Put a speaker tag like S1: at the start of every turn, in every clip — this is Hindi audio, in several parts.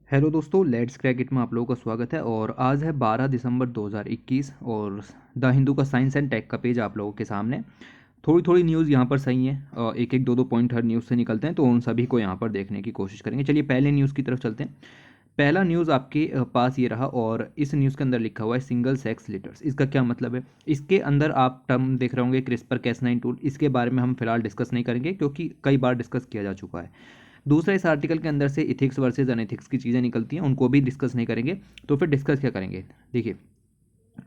S1: हेलो दोस्तों, लेट्स क्रैक इट में आप लोगों का स्वागत है। और आज है 12 दिसंबर 2021 और द हिंदू का साइंस एंड टेक का पेज आप लोगों के सामने। थोड़ी थोड़ी न्यूज़ यहाँ पर सही है, एक एक दो दो पॉइंट हर न्यूज़ से निकलते हैं, तो उन सभी को यहाँ पर देखने की कोशिश करेंगे। चलिए पहले न्यूज़ की तरफ चलते हैं। पहला न्यूज़ आपके पास ये रहा और इस न्यूज़ के अंदर लिखा हुआ है सिंगल सेक्स लिटर्स। इसका क्या मतलब है? इसके अंदर आप टर्म देख रहे होंगे क्रिस्पर कैस9 टूल। इसके बारे में हम फिलहाल डिस्कस नहीं करेंगे क्योंकि कई बार डिस्कस किया जा चुका है। दूसरा, इस आर्टिकल के अंदर से इथिक्स वर्सेस अनएथिक्स की चीज़ें निकलती हैं, उनको भी डिस्कस नहीं करेंगे। तो फिर डिस्कस क्या करेंगे? देखिए,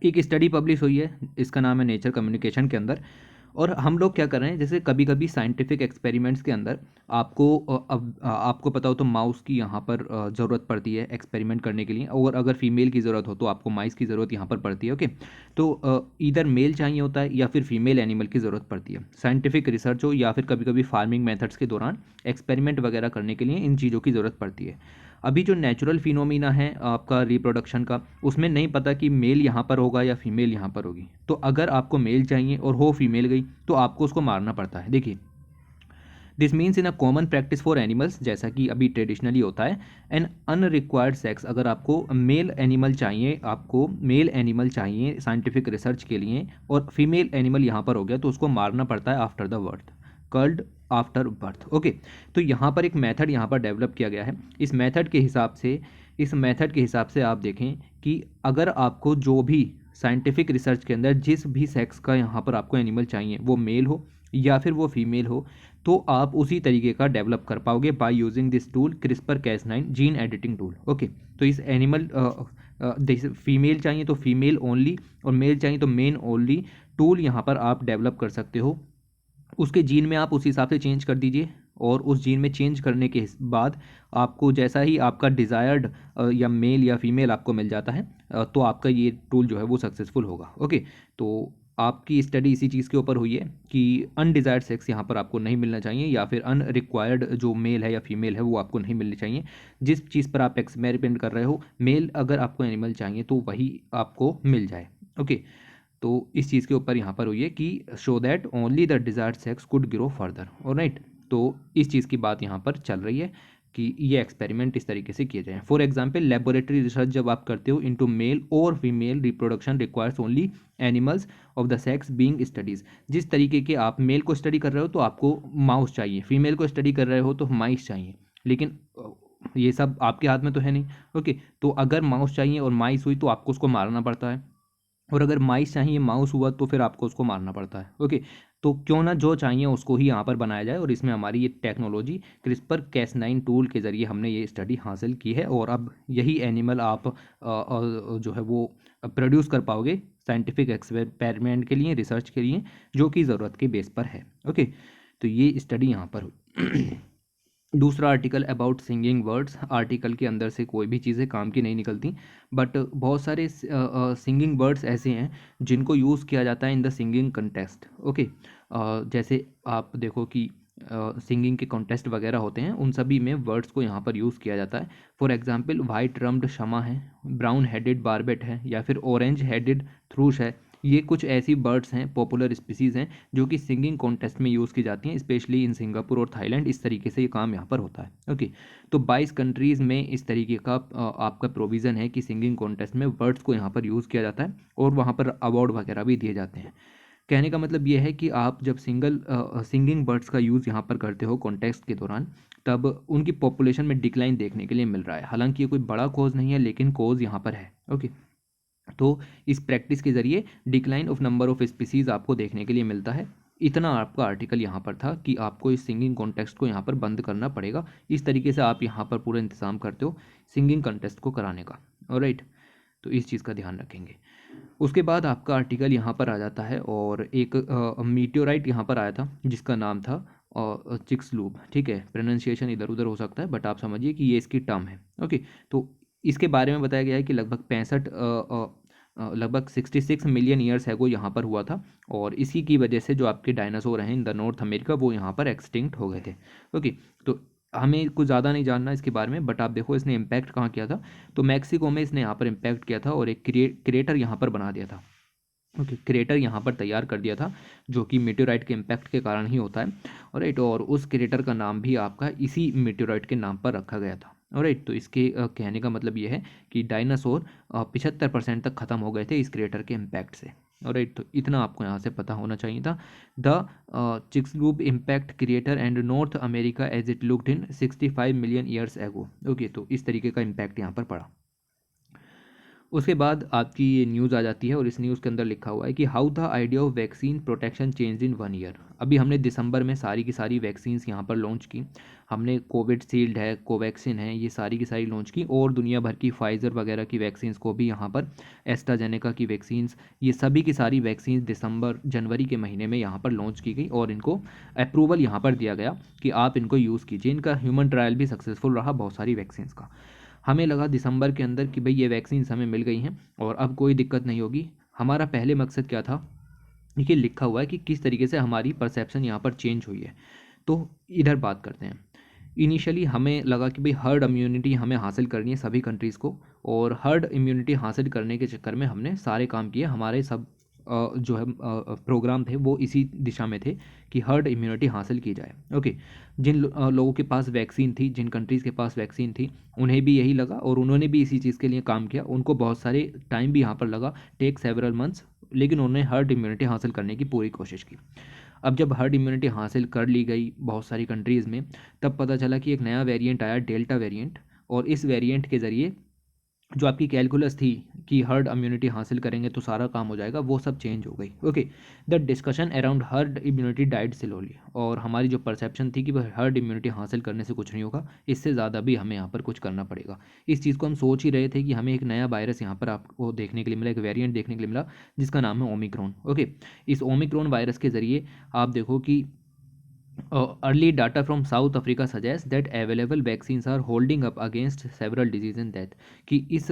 S1: एक स्टडी पब्लिश हुई है, इसका नाम है नेचर कम्युनिकेशन के अंदर। और हम लोग क्या कर रहे हैं, जैसे कभी कभी साइंटिफिक एक्सपेरिमेंट्स के अंदर आपको आपको पता हो तो माउस की यहाँ पर ज़रूरत पड़ती है एक्सपेरिमेंट करने के लिए, और अगर फीमेल की ज़रूरत हो तो आपको माइस की ज़रूरत यहाँ पर पड़ती है। ओके, तो इधर मेल चाहिए होता है या फिर फीमेल एनिमल की ज़रूरत पड़ती है। साइंटिफिक रिसर्च हो या फिर कभी कभी फार्मिंग मेथड्स के दौरान एक्सपेरिमेंट वगैरह करने के लिए इन चीज़ों की ज़रूरत पड़ती है। अभी जो नेचुरल फिनोमिना है आपका रिप्रोडक्शन का, उसमें नहीं पता कि मेल यहाँ पर होगा या फीमेल यहाँ पर होगी। तो अगर आपको मेल चाहिए और हो फीमेल गई तो आपको उसको मारना पड़ता है। देखिए, this means in a common practice for animals, जैसा कि अभी ट्रेडिशनली होता है, एन अनरिक्वायर्ड सेक्स। अगर आपको मेल एनिमल चाहिए, आपको मेल एनिमल चाहिए साइंटिफिक रिसर्च के लिए, और फीमेल एनिमल यहाँ पर हो गया, तो उसको मारना पड़ता है after the birth, called after birth. Okay, तो यहाँ पर एक मेथड यहाँ पर डेवलप किया गया है। इस मेथड के हिसाब से आप देखें कि अगर आपको जो भी साइंटिफिक रिसर्च के अंदर जिस भी सेक्स का यहाँ पर आपको एनिमल चाहिए, वो मेल हो या फिर वो फीमेल हो, तो आप उसी तरीके का डेवलप कर पाओगे by using this tool CRISPR Cas nine gene editing tool. Okay, तो इस एनिमल फीमेल चाहिए तो फीमेल ओनली और मेल चाहिए तो मेन ओनली टूल यहाँ पर आप डेवलप कर सकते हो। उसके जीन में आप उस हिसाब से चेंज कर दीजिए, और उस जीन में चेंज करने के बाद आपको जैसा ही आपका डिज़ायर्ड या मेल या फीमेल आपको मिल जाता है, तो आपका ये टूल जो है वो सक्सेसफुल होगा। ओके, तो आपकी स्टडी इसी चीज़ के ऊपर हुई है कि अनडिज़ायर्ड सेक्स यहाँ पर आपको नहीं मिलना चाहिए, या फिर अनरिक्वायर्ड जो मेल है या फीमेल है वो आपको नहीं मिलनी चाहिए। जिस चीज़ पर आप एक्सपेरिमेंट कर रहे हो, मेल अगर आपको एनिमल चाहिए तो वही आपको मिल जाए। ओके, तो इस चीज़ के ऊपर यहाँ पर हुई है कि show that only the desired sex could grow further. Alright, तो इस चीज़ की बात यहाँ पर चल रही है कि ये एक्सपेरिमेंट इस तरीके से किए जाएं। फॉर एग्जाम्पल, लेबोरेटरी रिसर्च जब आप करते हो इनटू मेल और female reproduction requires only animals of the sex being studies. जिस तरीके के आप मेल को स्टडी कर रहे हो तो आपको माउस चाहिए, फीमेल को स्टडी कर रहे हो तो माइस चाहिए, लेकिन ये सब आपके हाथ में तो है नहीं। ओके, तो अगर माउस चाहिए और माइस हुई तो आपको उसको मारना पड़ता है, और अगर माइस चाहिए माउस हुआ तो फिर आपको उसको मारना पड़ता है। ओके, तो क्यों ना जो चाहिए उसको ही यहाँ पर बनाया जाए, और इसमें हमारी ये टेक्नोलॉजी क्रिस्पर कैस9 टूल के ज़रिए हमने ये स्टडी हासिल की है, और अब यही एनिमल आप जो है वो प्रोड्यूस कर पाओगे साइंटिफिक एक्सपेरिमेंट के लिए, रिसर्च के लिए, जो कि ज़रूरत के बेस पर है। ओके, तो ये स्टडी यहाँ पर हुई। दूसरा article about singing words. Article के अंदर से कोई भी चीज़ें काम की नहीं निकलती, बट बहुत सारे सिंगिंग वर्ड्स ऐसे हैं जिनको यूज़ किया जाता है in the singing contest. Okay, जैसे आप देखो कि सिंगिंग के कॉन्टेस्ट वगैरह होते हैं, उन सभी में वर्ड्स को यहाँ पर यूज़ किया जाता है। फॉर एग्जांपल, वाइट रम्ड शमा है, ब्राउन हेडेड बारबेट है, या फिर ऑरेंज हेडेड थ्रूश है। ये कुछ ऐसी बर्ड्स हैं, पॉपुलर स्पीसीज़ हैं, जो कि सिंगिंग कॉन्टेस्ट में यूज़ की जाती हैं, स्पेशली इन सिंगापुर और थाईलैंड। इस तरीके से ये काम यहाँ पर होता है। ओके, तो 22 कंट्रीज़ में इस तरीके का आपका प्रोविज़न है कि सिंगिंग कॉन्टेस्ट में वर्ड्स को यहाँ पर यूज़ किया जाता है, और वहाँ पर अवार्ड वगैरह भी दिए जाते हैं। कहने का मतलब ये है कि आप जब सिंगिंग बर्ड्स का यूज़ यहाँ पर करते हो कॉन्टेस्ट के दौरान, तब उनकी पॉपुलेशन में डिक्लाइन देखने के लिए मिल रहा है। हालांकि ये कोई बड़ा कोज नहीं है, लेकिन कोज यहाँ पर है। ओके, तो इस प्रैक्टिस के ज़रिए decline of number of species आपको देखने के लिए मिलता है। इतना आपका आर्टिकल यहाँ पर था कि आपको इस सिंगिंग कॉन्टेस्ट को यहाँ पर बंद करना पड़ेगा। इस तरीके से आप यहाँ पर पूरा इंतज़ाम करते हो सिंगिंग कॉन्टेस्ट को कराने का। ऑलराइट, तो इस चीज़ का ध्यान रखेंगे। उसके बाद आपका आर्टिकल यहाँ पर आ जाता है, और एक मीटियोराइट यहाँ पर आया था जिसका नाम था चिक्सलूप। ठीक है, प्रोनाउंसिएशन इधर उधर हो सकता है, बट आप समझिए कि ये इसकी टर्म है। ओके, तो इसके बारे में बताया गया है कि लगभग 66 मिलियन ईयर्स है वो यहाँ पर हुआ था, और इसी की वजह से जो आपके डायनासोर हैं इन द नॉर्थ अमेरिका वो यहाँ पर एक्सटिंक्ट हो गए थे। ओके, तो हमें कुछ ज़्यादा नहीं जानना इसके बारे में, बट आप देखो इसने इम्पैक्ट कहाँ किया था। तो मैक्सिको में इसने यहाँ पर इम्पैक्ट किया था, और एक क्रिएटर यहाँ पर बना दिया था। ओके, क्रेटर यहाँ पर तैयार कर दिया था, जो कि मीटेओराइट के इम्पैक्ट के कारण ही होता है। और राइट, और उस क्रेटर का नाम भी आपका इसी मीटेओराइट के नाम पर रखा गया था। ऑलराइट। तो इसके कहने का मतलब ये है कि डायनासोर 75% तक ख़त्म हो गए थे इस क्रेटर के इम्पैक्ट से। ऑलराइट, तो इतना आपको यहाँ से पता होना चाहिए था। The Chicxulub impact crater and North America as it looked in 65 million years ago. Okay, तो इस तरीके का इम्पैक्ट यहाँ पर पड़ा। उसके बाद आपकी ये न्यूज़ आ जाती है और इस न्यूज़ के अंदर लिखा हुआ है कि how the idea of vaccine protection change in 1 year. अभी हमने दिसंबर में सारी की सारी वैक्सीन्स यहाँ पर लॉन्च की। हमने कोविड शील्ड है, कोवैक्सिन है, ये सारी की सारी लॉन्च की, और दुनिया भर की फाइज़र वगैरह की वैक्सीन्स को भी यहाँ पर, एस्ट्राजेनेका की वैक्सीन्स, ये सभी की सारी वैक्सीन्स दिसंबर जनवरी के महीने में यहाँ पर लॉन्च की गई और इनको अप्रूवल यहाँ पर दिया गया कि आप इनको यूज़ कीजिए। इनका ह्यूमन ट्रायल भी सक्सेसफुल रहा बहुत सारी वैक्सीन्स का। हमें लगा दिसंबर के अंदर कि भाई ये वैक्सीन हमें मिल गई हैं और अब कोई दिक्कत नहीं होगी। हमारा पहले मकसद क्या था, ये लिखा हुआ है कि किस तरीके से हमारी परसेप्शन यहाँ पर चेंज हुई है। तो इधर बात करते हैं। इनिशियली हमें लगा कि भाई हर्ड इम्यूनिटी हमें हासिल करनी है सभी कंट्रीज़ को, और हर्ड इम्यूनिटी हासिल करने के चक्कर में हमने सारे काम किए। हमारे सब जो है प्रोग्राम थे वो इसी दिशा में थे कि हर्ड इम्यूनिटी हासिल की जाए। ओके, जिन लोगों के पास वैक्सीन थी, जिन कंट्रीज़ के पास वैक्सीन थी, उन्हें भी यही लगा और उन्होंने भी इसी चीज़ के लिए काम किया। उनको बहुत सारे टाइम भी यहाँ पर लगा, टेक सेवरल मंथ्स, लेकिन उन्होंने हर्ड इम्यूनिटी हासिल करने की पूरी कोशिश की। अब जब हर्ड इम्यूनिटी हासिल कर ली गई बहुत सारी कंट्रीज़ में, तब पता चला कि एक नया वेरिएंट आया, डेल्टा वेरिएंट, और इस वेरिएंट के ज़रिए जो आपकी कैलकुलस थी कि हर्ड इम्यूनिटी हासिल करेंगे तो सारा काम हो जाएगा, वो सब चेंज हो गई। Okay, the discussion around herd immunity died slowly, और हमारी जो परसेप्शन थी कि वह हर्ड इम्यूनिटी हासिल करने से कुछ नहीं होगा, इससे ज़्यादा भी हमें यहाँ पर कुछ करना पड़ेगा। इस चीज़ को हम सोच ही रहे थे कि हमें एक नया वायरस यहाँ पर आपको देखने के लिए मिला, एक वेरिएंट देखने के लिए मिला जिसका नाम है ओमिक्रॉन। ओके, इस ओमिक्रॉन वायरस के ज़रिए आप देखो कि early data from South Africa suggests that available vaccines are holding up against several diseases and death, कि इस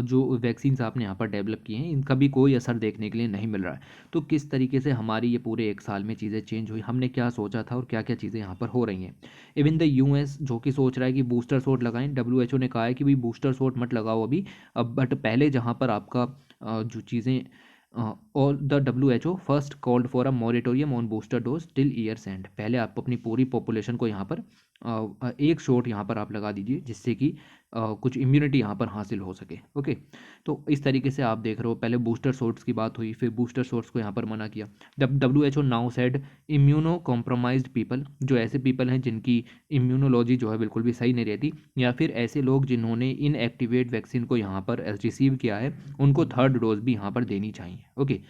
S1: जो वैक्सीन्स आपने यहाँ पर डेवलप किए हैं इनका भी कोई असर देखने के लिए नहीं मिल रहा है। तो किस तरीके से हमारी ये पूरे एक साल में चीज़ें चेंज हुई, हमने क्या सोचा था और क्या क्या चीज़ें यहाँ पर हो रही हैं। इवन द यूएस जो कि सोच रहा है कि बूस्टर शॉट लगाएं, WHO ने कहा है कि भाई बूस्टर शॉट मत लगाओ अभी, अब बट पहले जहाँ पर आपका जो चीज़ें और the WHO first called for a moratorium on booster dose till years and. पहले आप अपनी पूरी पॉपुलेशन को यहाँ पर एक शॉट यहाँ पर आप लगा दीजिए जिससे कि कुछ इम्यूनिटी यहाँ पर हासिल हो सके। ओके, तो इस तरीके से आप देख रहे हो, पहले बूस्टर शॉट्स की बात हुई, फिर बूस्टर शॉट्स को यहाँ पर मना किया। WHO now said immuno compromised people, जो ऐसे पीपल हैं जिनकी इम्यूनोलॉजी जो है बिल्कुल भी सही नहीं रहती, या फिर ऐसे लोग जिन्होंने इनएक्टिवेट वैक्सीन को यहाँ पर रिसीव किया है, उनको थर्ड डोज भी यहाँ पर देनी चाहिए। ओके,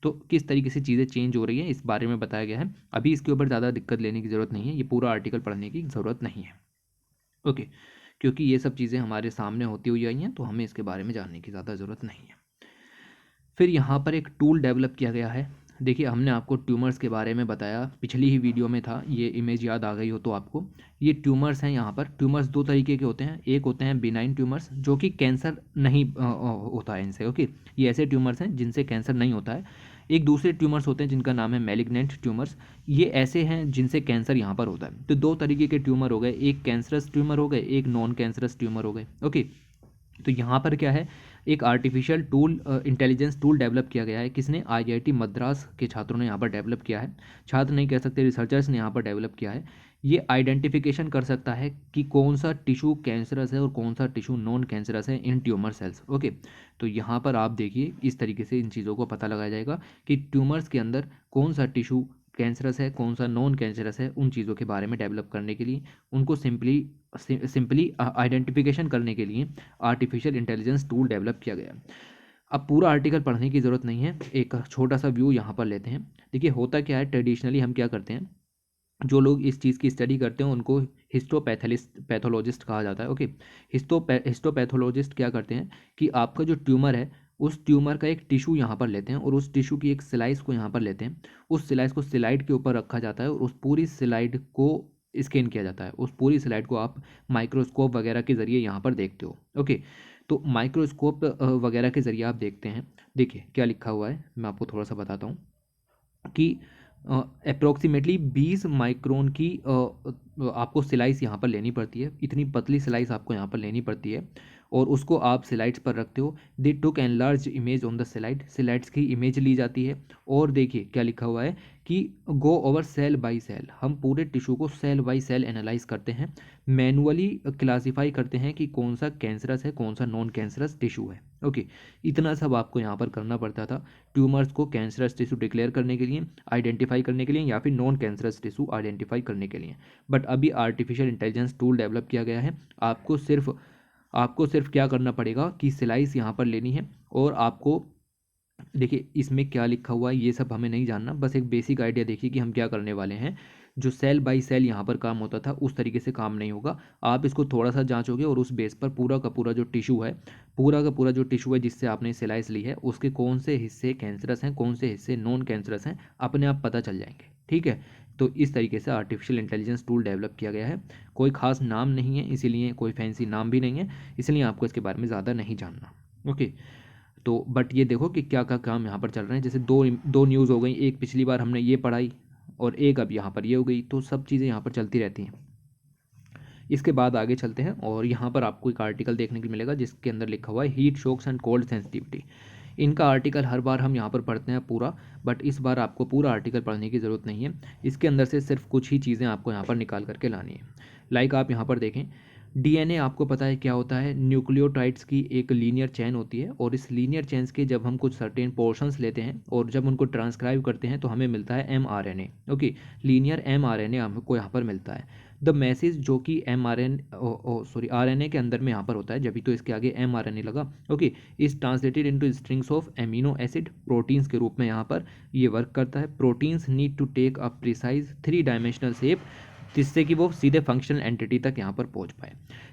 S1: तो किस तरीके से चीज़ें चेंज हो रही हैं इस बारे में बताया गया है। अभी इसके ऊपर ज़्यादा दिक्कत लेने की ज़रूरत नहीं है, ये पूरा आर्टिकल पढ़ने की ज़रूरत नहीं है। ओके, क्योंकि ये सब चीज़ें हमारे सामने होती हुई आई हैं तो हमें इसके बारे में जानने की ज़्यादा ज़रूरत नहीं है। फिर यहाँ पर एक टूल डेवलप किया गया है। देखिए, हमने आपको ट्यूमर्स के बारे में बताया, पिछली ही वीडियो में था, ये इमेज याद आ गई हो तो आपको। ये ट्यूमर्स हैं। यहाँ पर ट्यूमर्स दो तरीके के होते हैं, एक होते हैं बिनाइन ट्यूमर्स जो कि कैंसर नहीं होता है इनसे। ओके, ये ऐसे ट्यूमर्स हैं जिनसे कैंसर नहीं होता है। एक दूसरे ट्यूमर्स होते हैं जिनका नाम है मैलिग्नेंट ट्यूमर्स, ये ऐसे हैं जिनसे कैंसर यहाँ पर होता है। तो दो तरीके के ट्यूमर हो गए, एक कैंसरस ट्यूमर हो गए, एक नॉन कैंसरस ट्यूमर हो गए। ओके, तो यहाँ पर क्या है, एक artificial tool, intelligence tool develop किया गया है। किसने? IIT मद्रास के छात्रों ने यहाँ पर डेवलप किया है। छात्र नहीं कह सकते, रिसर्चर्स ने यहाँ पर डेवलप किया है। ये आइडेंटिफिकेशन कर सकता है कि कौन सा टिश्यू कैंसरस है और कौन सा टिश्यू नॉन कैंसरस है इन ट्यूमर सेल्स। ओके, तो यहाँ पर आप देखिए इस तरीके से इन चीज़ों को पता लगाया जाएगा कि ट्यूमर्स के अंदर कौन सा टिश्यू कैंसरस है, कौन सा नॉन कैंसरस है। उन चीज़ों के बारे में डेवलप करने के लिए, उनको सिंपली आइडेंटिफिकेशन करने के लिए आर्टिफिशियल इंटेलिजेंस टूल डेवलप किया गया। अब पूरा आर्टिकल पढ़ने की ज़रूरत नहीं है, एक छोटा सा व्यू यहाँ पर लेते हैं। देखिए, होता क्या है, ट्रेडिशनली हम क्या करते हैं, जो लोग इस चीज़ की स्टडी करते हैं उनको पैथोलॉजिस्ट कहा जाता है। ओके, हिस्टोपैथोलॉजिस्ट क्या करते हैं कि आपका जो ट्यूमर है, उस ट्यूमर का एक टिश्यू यहाँ पर लेते हैं और उस टिश्यू की एक स्लाइस को यहाँ पर लेते हैं। उस स्लाइस को स्लाइड के ऊपर रखा जाता है और उस पूरी स्लाइड को स्कैन किया जाता है। उस पूरी स्लाइड को आप माइक्रोस्कोप वगैरह के ज़रिए यहाँ पर देखते हो। ओके, तो माइक्रोस्कोप वगैरह के ज़रिए आप देखते हैं। देखिए क्या लिखा हुआ है, मैं आपको थोड़ा सा बताता हूँ कि अप्रोक्सीमेटली 20 माइक्रोन की आपको स्लाइस यहाँ पर लेनी पड़ती है। इतनी पतली स्लाइस आपको यहाँ पर लेनी पड़ती है और उसको आप स्लाइड्स पर रखते हो। They took an large image on the slides की इमेज ली जाती है। और देखिए क्या लिखा हुआ है कि go over cell by cell, हम पूरे टिश्यू को सेल बाय सेल एनालाइज करते हैं, मैनुअली क्लासीफाई करते हैं कि कौन सा कैंसरस है कौन सा नॉन कैंसरस टिश्यू है। ओके, इतना सब आपको यहाँ पर करना पड़ता था ट्यूमर्स को कैंसरस टिश्यू डिक्लेयर करने के लिए, आइडेंटिफाई करने के लिए, या फिर नॉन कैंसरस टिश्यू आइडेंटिफाई करने के लिए। बट अभी आर्टिफिशियल इंटेलिजेंस टूल डेवलप किया गया है। आपको सिर्फ क्या करना पड़ेगा कि स्लाइस यहाँ पर लेनी है, और आपको देखिए इसमें क्या लिखा हुआ है ये सब हमें नहीं जानना, बस एक बेसिक आइडिया देखिए कि हम क्या करने वाले हैं। जो सेल बाय सेल यहाँ पर काम होता था उस तरीके से काम नहीं होगा। आप इसको थोड़ा सा जांचोगे और उस बेस पर पूरा का पूरा जो टिश्यू है, पूरा का पूरा जो टिश्यू है जिससे आपने स्लाइस ली है, उसके कौन से हिस्से कैंसरस हैं कौन से हिस्से नॉन कैंसरस हैं, अपने आप पता चल जाएंगे। ठीक है, तो इस तरीके से आर्टिफिशियल इंटेलिजेंस टूल डेवलप किया गया है। कोई खास नाम नहीं है, इसीलिए कोई फैंसी नाम भी नहीं है, इसलिए आपको इसके बारे में ज़्यादा नहीं जानना। ओके, तो बट ये देखो कि क्या क्या काम यहाँ पर चल रहे हैं। जैसे दो दो न्यूज़ हो गई, एक पिछली बार हमने ये पढ़ाई और एक अब यहाँ पर ये हो गई, तो सब चीज़ें यहाँ पर चलती रहती हैं। इसके बाद आगे चलते हैं और यहाँ पर आपको एक आर्टिकल देखने को मिलेगा जिसके अंदर लिखा हुआ है heat shocks and cold sensitivity. इनका आर्टिकल हर बार हम यहाँ पर पढ़ते हैं पूरा, बट इस बार आपको पूरा आर्टिकल पढ़ने की ज़रूरत नहीं है। इसके अंदर से सिर्फ कुछ ही चीज़ें आपको यहाँ पर निकाल करके लानी है। लाइक आप यहाँ पर देखें, डीएनए आपको पता है क्या होता है, न्यूक्लियोटाइड्स की एक लीनियर चेन होती है, और इस लीनियर चेन्स के जब हम कुछ सर्टेन पोर्शंस लेते हैं और जब उनको ट्रांसक्राइब करते हैं तो हमें मिलता है mRNA। ओके, लीनियर mRNA हमको यहाँ पर मिलता है। द मैसेज जो कि आरएनए के अंदर में यहाँ पर होता है, जब भी तो इसके आगे mRNA लगा। Okay, is translated into strings of amino acid, proteins के रूप में यहाँ पर ये वर्क करता है। Proteins need to take a precise 3 dimensional shape जिससे कि वो सीधे फंक्शनल एंटिटी तक यहाँ पर पहुँच पाए।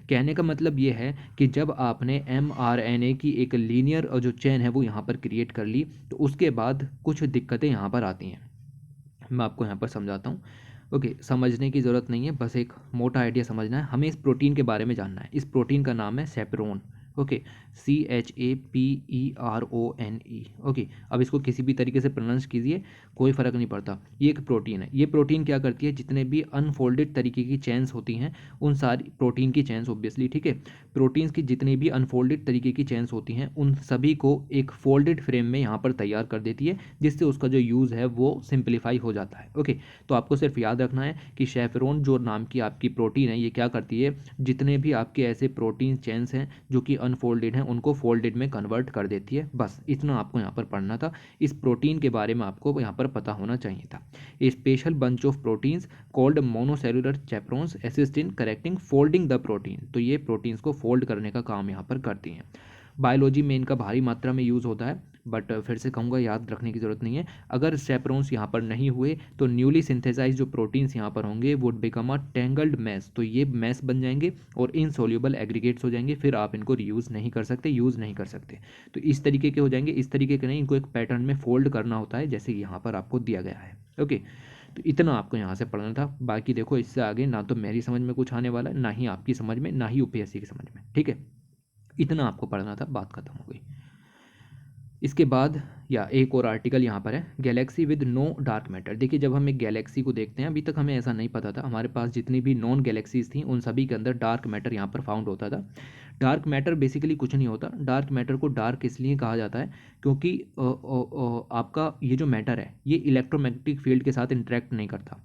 S1: कहने का मतलब ये है कि जब आपने mRNA की एक लीनियर जो चेन है वो यहाँ पर क्रिएट कर ली, तो उसके बाद कुछ दिक्कतें यहाँ पर आती हैं। मैं आपको यहाँ पर समझाता हूँ। ओके, समझने की ज़रूरत नहीं है, बस एक मोटा आइडिया समझना है। हमें इस प्रोटीन के बारे में जानना है। इस प्रोटीन का नाम है सेपरोन। Okay, CHAPERONE। ओके, अब इसको किसी भी तरीके से प्रोनाउंस कीजिए, कोई फ़र्क नहीं पड़ता। ये एक प्रोटीन है। ये प्रोटीन क्या करती है, जितने भी अनफोल्डेड तरीके की चेन्स होती हैं, उन सारी प्रोटीन की चेन्स ऑब्वियसली, ठीक है, प्रोटीन्स की जितनी भी अनफोल्डेड तरीके की चेन्स होती हैं उन सभी को एक फोल्डेड फ्रेम में यहाँ पर तैयार कर देती है, जिससे उसका जो यूज़ है वो सिंप्लीफाई हो जाता है। ओके, तो आपको सिर्फ याद रखना है कि शेफरोन जो नाम की आपकी प्रोटीन है, ये क्या करती है, जितने भी आपके ऐसे प्रोटीन चेन्स हैं जो कि अनफोल्डेड हैं उनको फोल्डेड में कन्वर्ट कर देती है। बस इतना आपको यहाँ पर पढ़ना था। इस प्रोटीन के बारे में आपको यहाँ पर पता होना चाहिए था। A special bunch of proteins called monocellular chaperones assist in correcting folding the protein. तो ये प्रोटीन्स को फोल्ड करने का काम यहाँ पर करती हैं। बायोलॉजी में इनका भारी मात्रा में यूज़ होता है, बट फिर से कहूँगा याद रखने की ज़रूरत नहीं है। अगर चैपरोन्स यहाँ पर नहीं हुए तो न्यूली सिंथेसाइज जो प्रोटीन्स यहाँ पर होंगे would become a tangled mess, तो ये मैस बन जाएंगे और इनसोल्यूबल एग्रीगेट्स हो जाएंगे, फिर आप इनको यूज़ नहीं कर सकते। तो इस तरीके के हो जाएंगे, इस तरीके के नहीं, इनको एक पैटर्न में फोल्ड करना होता है जैसे यहाँ पर आपको दिया गया है। ओके, तो इतना आपको यहाँ से पढ़ना था। बाकी देखो इससे आगे ना तो मेरी समझ में कुछ आने वाला है, ना ही आपकी समझ में, ना ही यूपीएससी की समझ में। ठीक है, इतना आपको पढ़ना था, बात खत्म हो गई। इसके बाद या एक और आर्टिकल यहाँ पर है, galaxy with no dark matter. देखिए जब हम एक गैलेक्सी को देखते हैं, अभी तक हमें ऐसा नहीं पता था, हमारे पास जितनी भी नॉन गैलेक्सीज थी उन सभी के अंदर डार्क मैटर यहाँ पर फाउंड होता था। डार्क मैटर बेसिकली कुछ नहीं होता। डार्क मैटर को डार्क इसलिए कहा जाता है क्योंकि आपका ये जो मैटर है ये इलेक्ट्रोमैग्नेटिक फील्ड के साथ इंटरेक्ट नहीं करता।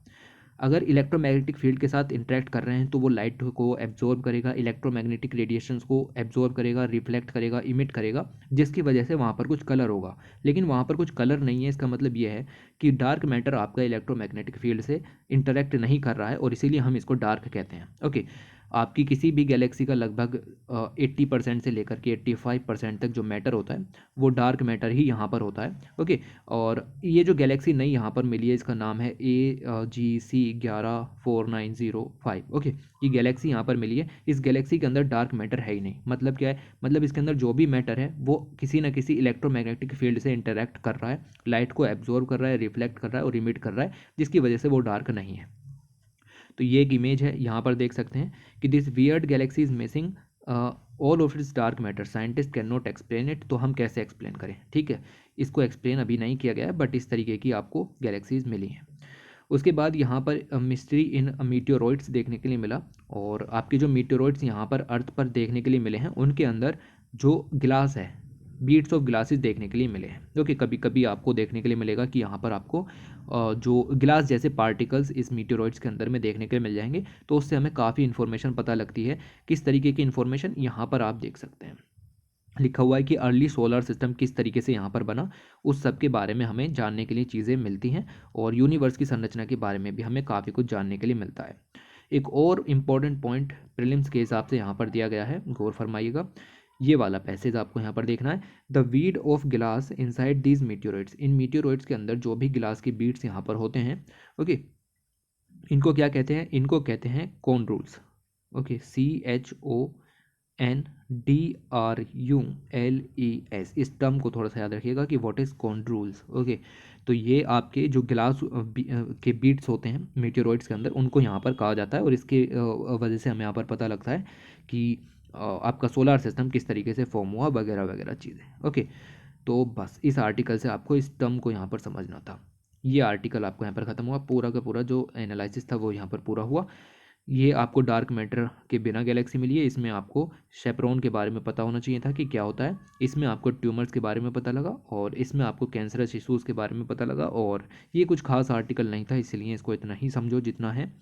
S1: अगर इलेक्ट्रोमैग्नेटिक फील्ड के साथ इंटरेक्ट कर रहे हैं तो वो लाइट को एब्जॉर्ब करेगा, इलेक्ट्रोमैग्नेटिक रेडिएशंस को एब्जॉर्ब करेगा, रिफ्लेक्ट करेगा, इमिट करेगा, जिसकी वजह से वहाँ पर कुछ कलर होगा। लेकिन वहाँ पर कुछ कलर नहीं है, इसका मतलब ये है कि डार्क मैटर आपका इलेक्ट्रोमैग्नेटिक फील्ड से इंटरेक्ट नहीं कर रहा है, और इसीलिए हम इसको डार्क कहते हैं। ओके, आपकी किसी भी गैलेक्सी का लगभग 80% से लेकर के 85% तक जो मैटर होता है वो डार्क मैटर ही यहाँ पर होता है। ओके, और ये जो गैलेक्सी नई यहाँ पर मिली है इसका नाम है AGC 11490 ओके, ये गैलेक्सी यहाँ पर मिली है। इस गैलेक्सी के अंदर डार्क मैटर है ही नहीं। मतलब क्या है, मतलब इसके अंदर जो भी मैटर है वो किसी न किसी इलेक्ट्रोमैग्नेटिक फील्ड से इंटरेक्ट कर रहा है, लाइट को एब्जॉर्ब कर रहा है, रिफ्लेक्ट कर रहा है और इमिट कर रहा है, जिसकी वजह से वो डार्क नहीं है। तो ये एक इमेज है, यहाँ पर देख सकते हैं कि this weird Galaxy is missing all of its dark matter, scientist can not explain it. तो हम कैसे एक्सप्लेन करें, ठीक है, इसको एक्सप्लेन अभी नहीं किया गया है, बट इस तरीके की आपको गैलेक्सीज मिली हैं। उसके बाद यहाँ पर मिस्ट्री इन मीटियोरॉइड्स देखने के लिए मिला, और आपके जो मीटियोरॉइड्स यहाँ पर अर्थ पर देखने के लिए मिले हैं उनके अंदर जो गिलास है, बीड्स ऑफ ग्लासेस देखने के लिए मिले हैं। ओके, कभी कभी आपको देखने के लिए मिलेगा कि यहाँ पर आपको जो गिलास जैसे पार्टिकल्स इस मीटियोरॉइड्स के अंदर में देखने के लिए मिल जाएंगे, तो उससे हमें काफ़ी इन्फॉर्मेशन पता लगती है। किस तरीके की इन्फॉर्मेशन, यहाँ पर आप देख सकते हैं लिखा हुआ है कि अर्ली सोलर सिस्टम किस तरीके से यहाँ पर बना, उस सब के बारे में हमें जानने के लिए चीज़ें मिलती हैं, और यूनिवर्स की संरचना के बारे में भी हमें काफ़ी कुछ जानने के लिए मिलता है। एक और इम्पॉर्टेंट पॉइंट प्रीलिम्स के हिसाब से यहाँ पर दिया गया है, गौर फरमाइएगा, ये वाला पैसेज आपको यहाँ पर देखना है। द वीड ऑफ गिलास inside these meteoroids, in meteoroids के अंदर जो भी गिलास के बीड्स यहाँ पर होते हैं, ओके, इनको क्या कहते हैं, इनको कहते हैं कॉन्ड्रूल्स। ओके, CHONDRULES, इस टर्म को थोड़ा सा याद रखिएगा कि व्हाट इज़ कॉन्ड्रूल्स। ओके, तो ये आपके जो गिलास के बीट्स होते हैं मीटियोरॉइड्स के अंदर, उनको यहाँ पर कहा जाता है, और इसके वजह से हमें यहाँ पर पता लगता है कि आपका सोलर सिस्टम किस तरीके से फॉर्म हुआ, वगैरह वगैरह चीज़ें। ओके, तो बस इस आर्टिकल से आपको इस टर्म को यहाँ पर समझना था। ये आर्टिकल आपको यहाँ पर ख़त्म हुआ, पूरा का पूरा जो एनालिसिस था वो यहाँ पर पूरा हुआ। ये आपको डार्क मैटर के बिना गैलेक्सी मिली है, इसमें आपको शेपरॉन के बारे में पता होना चाहिए था कि क्या होता है, इसमें आपको ट्यूमर्स के बारे में पता लगा, और इसमें आपको कैंसरस इशूज़ के बारे में पता लगा, और ये कुछ खास आर्टिकल नहीं था, इसलिए इसको इतना ही समझो जितना है।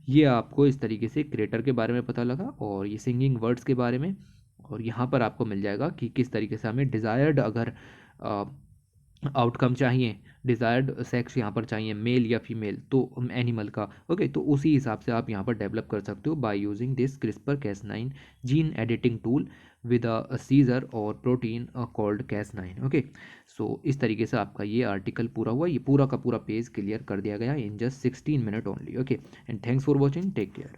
S1: ये आपको इस तरीके से क्रेटर के बारे में पता लगा, और ये सिंगिंग वर्ड्स के बारे में, और यहाँ पर आपको मिल जाएगा कि किस तरीके से हमें डिज़ायर्ड अगर आउटकम चाहिए, डिज़ायर्ड सेक्स यहाँ पर चाहिए मेल या फीमेल, तो एनिमल का, ओके, तो उसी हिसाब से आप यहाँ पर डेवलप कर सकते हो bye using this CRISPR-Cas9 gene editing tool with a seizure और प्रोटीन कॉल्ड Cas9। ओके, सो इस तरीके से आपका ये आर्टिकल पूरा हुआ, ये पूरा का पूरा पेज क्लियर कर दिया गया in just 16 minute only. Okay, and thanks for watching, take care.